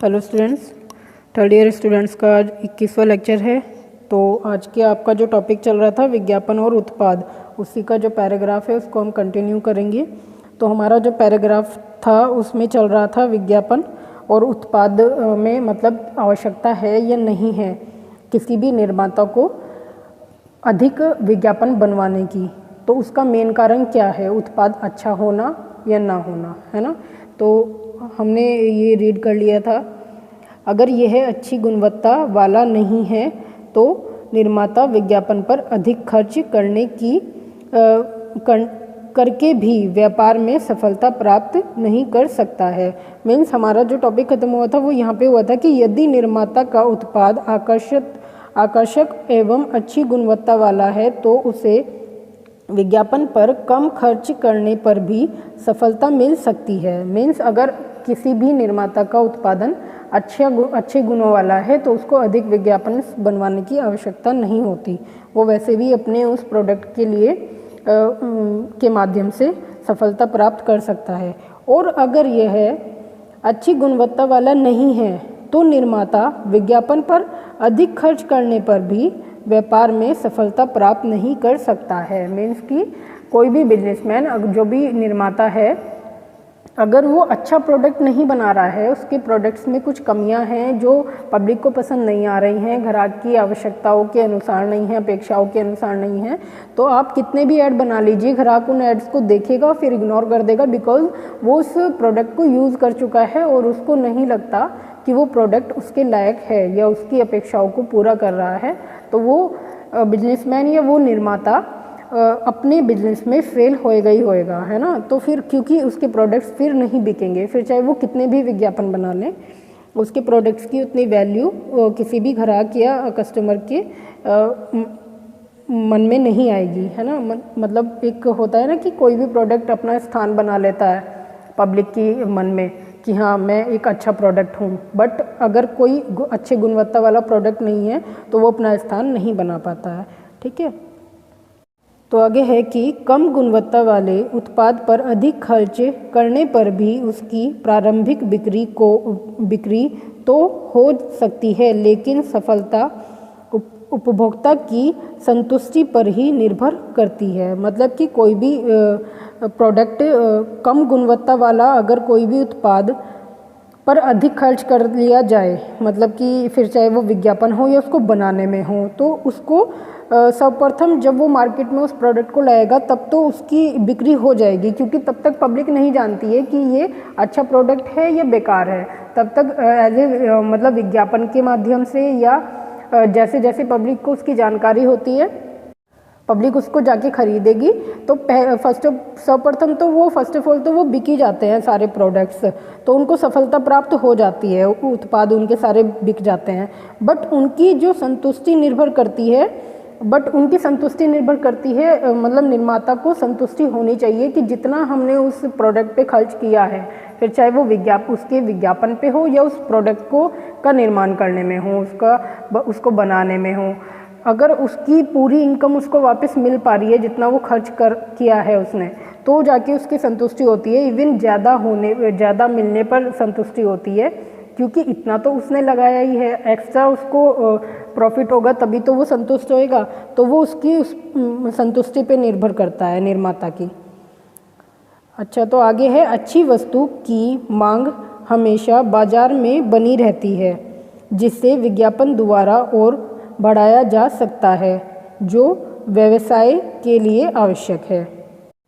Hello students, third year students का आज 21वां lecture है। तो आज के आपका जो टॉपिक चल रहा था विज्ञापन और उत्पाद, उसी का जो पैराग्राफ है उसको हम कंटिन्यू करेंगे। तो हमारा जो पैराग्राफ था उसमें चल रहा था विज्ञापन और उत्पाद में मतलब आवश्यकता है या नहीं है किसी भी निर्माता को अधिक विज्ञापन बनवाने की। तो उसका मेन कारण क्या है, उत्पाद अच्छा होना या ना होना, है ना। तो हमने ये रीड कर लिया था, अगर यह अच्छी गुणवत्ता वाला नहीं है तो निर्माता विज्ञापन पर अधिक खर्च करने की करके भी व्यापार में सफलता प्राप्त नहीं कर सकता है। मीन्स हमारा जो टॉपिक खत्म हुआ था वो यहाँ पे हुआ था कि यदि निर्माता का उत्पाद आकर्षक एवं अच्छी गुणवत्ता वाला है तो उसे विज्ञापन पर कम खर्च करने पर भी सफलता मिल सकती है। मीन्स अगर किसी भी निर्माता का उत्पादन अच्छे गुणों वाला है तो उसको अधिक विज्ञापन बनवाने की आवश्यकता नहीं होती, वो वैसे भी अपने उस प्रोडक्ट के लिए के माध्यम से सफलता प्राप्त कर सकता है। और अगर यह अच्छी गुणवत्ता वाला नहीं है तो निर्माता विज्ञापन पर अधिक खर्च करने पर भी व्यापार में सफलता प्राप्त नहीं कर सकता है। मीन्स कि कोई भी बिजनेसमैन, जो भी निर्माता है, अगर वो अच्छा प्रोडक्ट नहीं बना रहा है, उसके प्रोडक्ट्स में कुछ कमियां हैं जो पब्लिक को पसंद नहीं आ रही हैं, ग्राहक की आवश्यकताओं के अनुसार नहीं है, अपेक्षाओं के अनुसार नहीं है, तो आप कितने भी ऐड बना लीजिए, ग्राहक उन एड्स को देखेगा फिर इग्नोर कर देगा, बिकॉज वो उस प्रोडक्ट को यूज़ कर चुका है और उसको नहीं लगता कि वो प्रोडक्ट उसके लायक है या उसकी अपेक्षाओं को पूरा कर रहा है। तो वो बिजनेसमैन या वो निर्माता अपने बिजनेस में फेल होएगा ही होएगा, है ना। तो फिर क्योंकि उसके प्रोडक्ट्स फिर नहीं बिकेंगे, फिर चाहे वो कितने भी विज्ञापन बना लें, उसके प्रोडक्ट्स की उतनी वैल्यू किसी भी ग्राहक या कस्टमर के मन में नहीं आएगी, है ना। मतलब एक होता है ना कि कोई भी प्रोडक्ट अपना स्थान बना लेता है पब्लिक की मन में कि हाँ मैं एक अच्छा प्रोडक्ट हूँ, बट अगर कोई अच्छे गुणवत्ता वाला प्रोडक्ट नहीं है तो वो अपना स्थान नहीं बना पाता है। ठीक है, तो आगे है कि कम गुणवत्ता वाले उत्पाद पर अधिक खर्च करने पर भी उसकी प्रारंभिक बिक्री तो हो सकती है, लेकिन सफलता उपभोक्ता की संतुष्टि पर ही निर्भर करती है। मतलब कि कोई भी प्रोडक्ट कम गुणवत्ता वाला अगर कोई भी उत्पाद पर अधिक खर्च कर लिया जाए, मतलब कि फिर चाहे वो विज्ञापन हो या उसको बनाने में हो, तो उसको सर्वप्रथम जब वो मार्केट में उस प्रोडक्ट को लाएगा तब तो उसकी बिक्री हो जाएगी, क्योंकि तब तक पब्लिक नहीं जानती है कि ये अच्छा प्रोडक्ट है या बेकार है। तब तक एज ए मतलब विज्ञापन के माध्यम से या जैसे जैसे पब्लिक को उसकी जानकारी होती है, पब्लिक उसको जाके खरीदेगी, तो सर्वप्रथम तो वो फर्स्ट ऑफ ऑल तो वो बिक ही जाते हैं सारे प्रोडक्ट्स, तो उनको सफलता प्राप्त हो जाती है, उत्पाद उनके सारे बिक जाते हैं। बट उनकी संतुष्टि निर्भर करती है मतलब निर्माता को संतुष्टि होनी चाहिए कि जितना हमने उस प्रोडक्ट पे खर्च किया है, फिर चाहे वो उसके विज्ञापन पे हो या उस प्रोडक्ट का निर्माण करने में हो, उसको बनाने में हो, अगर उसकी पूरी इनकम उसको वापस मिल पा रही है जितना वो खर्च किया है उसने, तो जाके उसकी संतुष्टि होती है। इवन ज़्यादा मिलने पर संतुष्टि होती है, क्योंकि इतना तो उसने लगाया ही है, एक्स्ट्रा उसको प्रॉफिट होगा तभी तो वो संतुष्ट होएगा। तो वो उसकी उस संतुष्टि पे निर्भर करता है निर्माता की। अच्छा, तो आगे है अच्छी वस्तु की मांग हमेशा बाजार में बनी रहती है, जिससे विज्ञापन द्वारा और बढ़ाया जा सकता है, जो व्यवसाय के लिए आवश्यक है।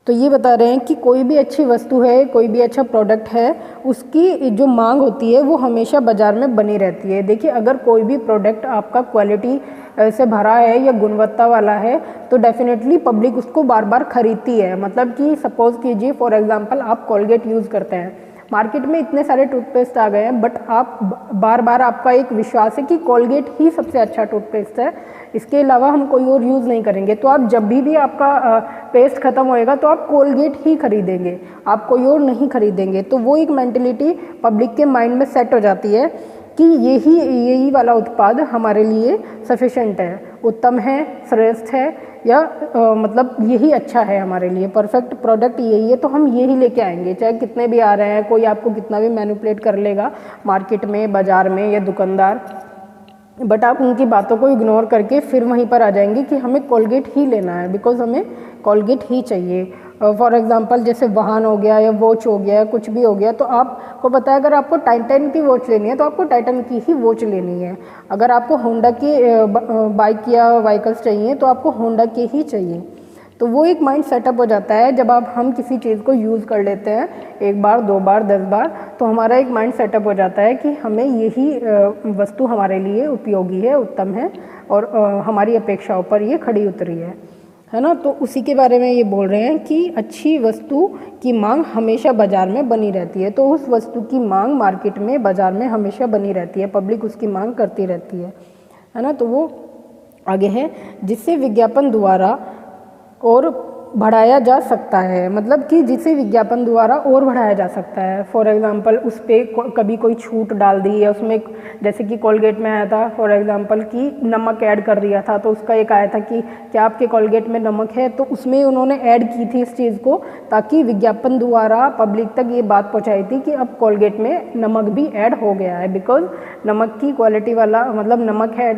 तो ये बता रहे हैं कि कोई भी अच्छी वस्तु है, कोई भी अच्छा प्रोडक्ट है, उसकी जो मांग होती है वो हमेशा बाज़ार में बनी रहती है। देखिए, अगर कोई भी प्रोडक्ट आपका क्वालिटी से भरा है या गुणवत्ता वाला है तो डेफिनेटली पब्लिक उसको बार बार खरीदती है। मतलब कि सपोज़ कीजिए फॉर एग्जांपल आप कोलगेट यूज़ करते हैं, मार्केट में इतने सारे टूथपेस्ट आ गए हैं, बट आप बार बार आपका एक विश्वास है कि कोलगेट ही सबसे अच्छा टूथपेस्ट है, इसके अलावा हम कोई और यूज़ नहीं करेंगे। तो आप जब भी आपका पेस्ट ख़त्म होएगा तो आप कोलगेट ही खरीदेंगे, आप कोई और नहीं खरीदेंगे। तो वो एक मेंटलिटी पब्लिक के माइंड में सेट हो जाती है कि यही वाला उत्पाद हमारे लिए सफिशेंट है, उत्तम है, श्रेष्ठ है, या मतलब यही अच्छा है हमारे लिए, परफेक्ट प्रोडक्ट यही है, तो हम यही लेके आएंगे, चाहे कितने भी आ रहे हैं, कोई आपको कितना भी मैनिपुलेट कर लेगा मार्केट में, बाज़ार में या दुकानदार, बट आप उनकी बातों को इग्नोर करके फिर वहीं पर आ जाएंगे कि हमें कोलगेट ही लेना है, बिकॉज हमें कोलगेट ही चाहिए। फॉर एग्जांपल जैसे वाहन हो गया या वॉच हो गया, कुछ भी हो गया, तो आपको पता है अगर आपको टाइटन की वॉच लेनी है तो आपको टाइटन की ही वॉच लेनी है। अगर आपको होंडा की बाइक या व्हीकल्स चाहिए तो आपको होंडा के ही चाहिए। तो वो एक माइंड सेटअप हो जाता है जब हम किसी चीज़ को यूज़ कर लेते हैं 1 बार 2 बार 10 बार, तो हमारा एक माइंड सेटअप हो जाता है कि हमें यही वस्तु हमारे लिए उपयोगी है, उत्तम है और हमारी अपेक्षाओं पर ये खड़ी उतरी है ना। तो उसी के बारे में ये बोल रहे हैं कि अच्छी वस्तु की मांग हमेशा बाज़ार में बनी रहती है। तो उस वस्तु की मांग मार्केट में, बाज़ार में हमेशा बनी रहती है, पब्लिक उसकी मांग करती रहती है ना। तो वो आगे है, जिससे विज्ञापन द्वारा और बढ़ाया जा सकता है, मतलब कि जिसे विज्ञापन द्वारा और बढ़ाया जा सकता है। फॉर एग्जांपल उस पर कभी कोई छूट डाल दी है उसमें, जैसे कि कोलगेट में आया था फॉर एग्जांपल कि नमक ऐड कर दिया था, तो उसका एक आया था कि क्या आपके कोलगेट में नमक है, तो उसमें उन्होंने ऐड की थी इस चीज़ को, ताकि विज्ञापन द्वारा पब्लिक तक ये बात पहुँचाई थी कि अब कोलगेट में नमक भी ऐड हो गया है, बिकॉज नमक की क्वालिटी वाला, मतलब नमक है,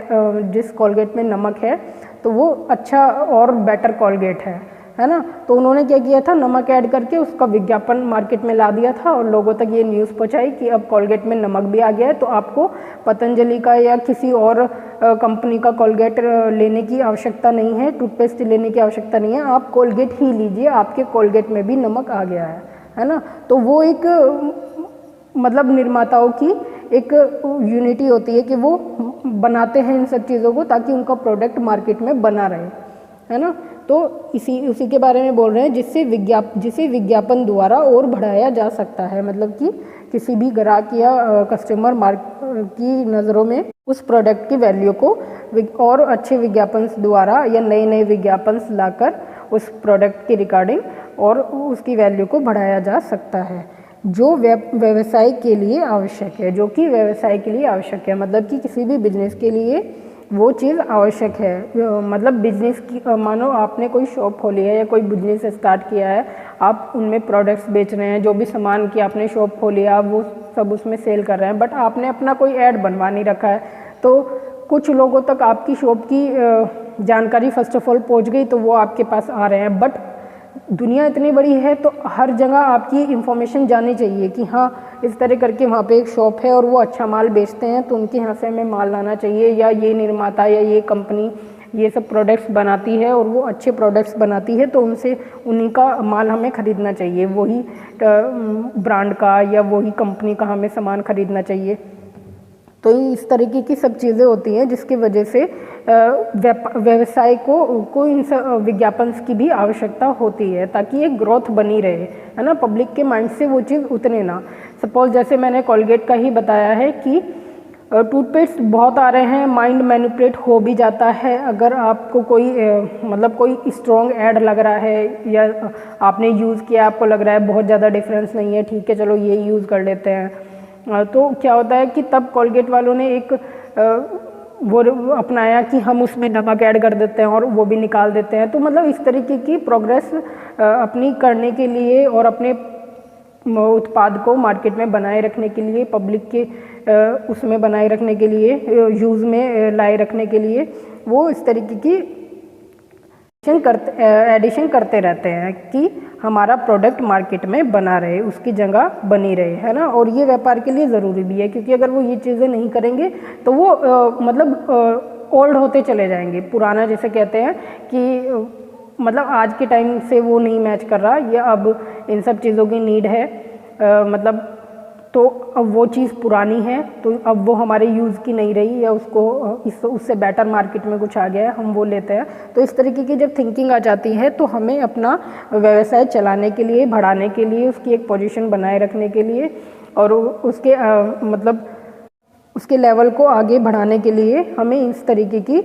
जिस कोलगेट में नमक है तो वो अच्छा और बेटर कोलगेट है ना। तो उन्होंने क्या किया था, नमक ऐड करके उसका विज्ञापन मार्केट में ला दिया था और लोगों तक ये न्यूज़ पहुंचाई कि अब कोलगेट में नमक भी आ गया है, तो आपको पतंजलि का या किसी और कंपनी का कोलगेट लेने की आवश्यकता नहीं है, टूथपेस्ट लेने की आवश्यकता नहीं है, आप कोलगेट ही लीजिए, आपके कोलगेट में भी नमक आ गया है ना। तो वो एक मतलब निर्माताओं की एक यूनिटी होती है कि वो बनाते हैं इन सब चीज़ों को ताकि उनका प्रोडक्ट मार्केट में बना रहे, है ना। तो उसी के बारे में बोल रहे हैं, जिसे विज्ञापन द्वारा और बढ़ाया जा सकता है, मतलब कि किसी भी ग्राहक या कस्टमर की नज़रों में उस प्रोडक्ट की वैल्यू को और अच्छे विज्ञापन द्वारा या नए विज्ञापन लाकर उस प्रोडक्ट की रिकॉर्डिंग और उसकी वैल्यू को बढ़ाया जा सकता है, जो व्यवसाय के लिए आवश्यक है, जो कि व्यवसाय के लिए आवश्यक है, मतलब कि किसी भी बिजनेस के लिए वो चीज़ आवश्यक है। मतलब बिजनेस की, मानो आपने कोई शॉप खोली है या कोई बिजनेस स्टार्ट किया है, आप उनमें प्रोडक्ट्स बेच रहे हैं, जो भी सामान की आपने शॉप खोली है आप वो सब उसमें सेल कर रहे हैं, बट आपने अपना कोई ऐड बनवा नहीं रखा है, तो कुछ लोगों तक आपकी शॉप की जानकारी फर्स्ट ऑफ ऑल पहुँच गई तो वो आपके पास आ रहे हैं, बट दुनिया इतनी बड़ी है तो हर जगह आपकी इन्फॉर्मेशन जानी चाहिए कि हाँ इस तरह करके वहाँ पे एक शॉप है और वो अच्छा माल बेचते हैं, तो उनके यहाँ से हमें माल लाना चाहिए, या ये निर्माता या ये कंपनी ये सब प्रोडक्ट्स बनाती है और वो अच्छे प्रोडक्ट्स बनाती है, तो उन्हीं का माल हमें ख़रीदना चाहिए, वही ब्रांड का या वही कंपनी का हमें सामान ख़रीदना चाहिए। तो इस तरीके की सब चीज़ें होती हैं जिसकी वजह से व्यवसाय को इन विज्ञापन की भी आवश्यकता होती है ताकि एक ग्रोथ बनी रहे, है ना, पब्लिक के माइंड से वो चीज़ उतरे ना। सपोज जैसे मैंने कोलगेट का ही बताया है कि टूथपेस्ट बहुत आ रहे हैं, माइंड मैनिपुलेट हो भी जाता है। अगर आपको कोई मतलब कोई स्ट्रॉन्ग ऐड लग रहा है या आपने यूज़ किया, आपको लग रहा है बहुत ज़्यादा डिफरेंस नहीं है, ठीक है चलो ये यूज़ कर लेते हैं, तो क्या होता है कि तब कोलगेट वालों ने एक वो अपनाया कि हम उसमें नमक ऐड कर देते हैं और वो भी निकाल देते हैं। तो मतलब इस तरीके की प्रोग्रेस अपनी करने के लिए और अपने उत्पाद को मार्केट में बनाए रखने के लिए, पब्लिक के उसमें बनाए रखने के लिए, यूज़ में लाए रखने के लिए वो इस तरीके की एडिशन करते रहते हैं कि हमारा प्रोडक्ट मार्केट में बना रहे, उसकी जगह बनी रहे, है ना। और ये व्यापार के लिए ज़रूरी भी है क्योंकि अगर वो ये चीज़ें नहीं करेंगे तो वो मतलब ओल्ड होते चले जाएंगे, पुराना जैसे कहते हैं कि मतलब आज के टाइम से वो नहीं मैच कर रहा, या अब इन सब चीज़ों की नीड है, मतलब तो अब वो चीज़ पुरानी है तो अब वो हमारे यूज़ की नहीं रही, या उससे बेटर मार्केट में कुछ आ गया है, हम वो लेते हैं। तो इस तरीके की जब थिंकिंग आ जाती है तो हमें अपना व्यवसाय चलाने के लिए, बढ़ाने के लिए, उसकी एक पोजीशन बनाए रखने के लिए और उसके मतलब उसके लेवल को आगे बढ़ाने के लिए हमें इस तरीके की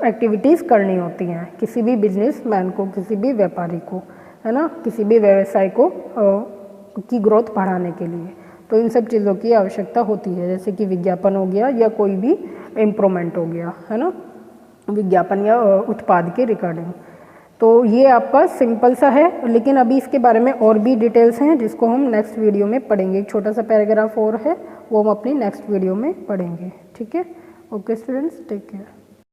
एक्टिविटीज़ करनी होती हैं, किसी भी बिजनेसमैन को, किसी भी व्यापारी को, है ना, किसी भी व्यवसाय को की ग्रोथ बढ़ाने के लिए। तो इन सब चीज़ों की आवश्यकता होती है, जैसे कि विज्ञापन हो गया या कोई भी इम्प्रूवमेंट हो गया, है ना। विज्ञापन या उत्पाद के रिगार्डिंग। तो ये आपका सिंपल सा है, लेकिन अभी इसके बारे में और भी डिटेल्स हैं जिसको हम नेक्स्ट वीडियो में पढ़ेंगे। एक छोटा सा पैराग्राफ और है, वो हम अपनी नेक्स्ट वीडियो में पढ़ेंगे। ठीक है, ओके स्टूडेंट्स, टेक केयर।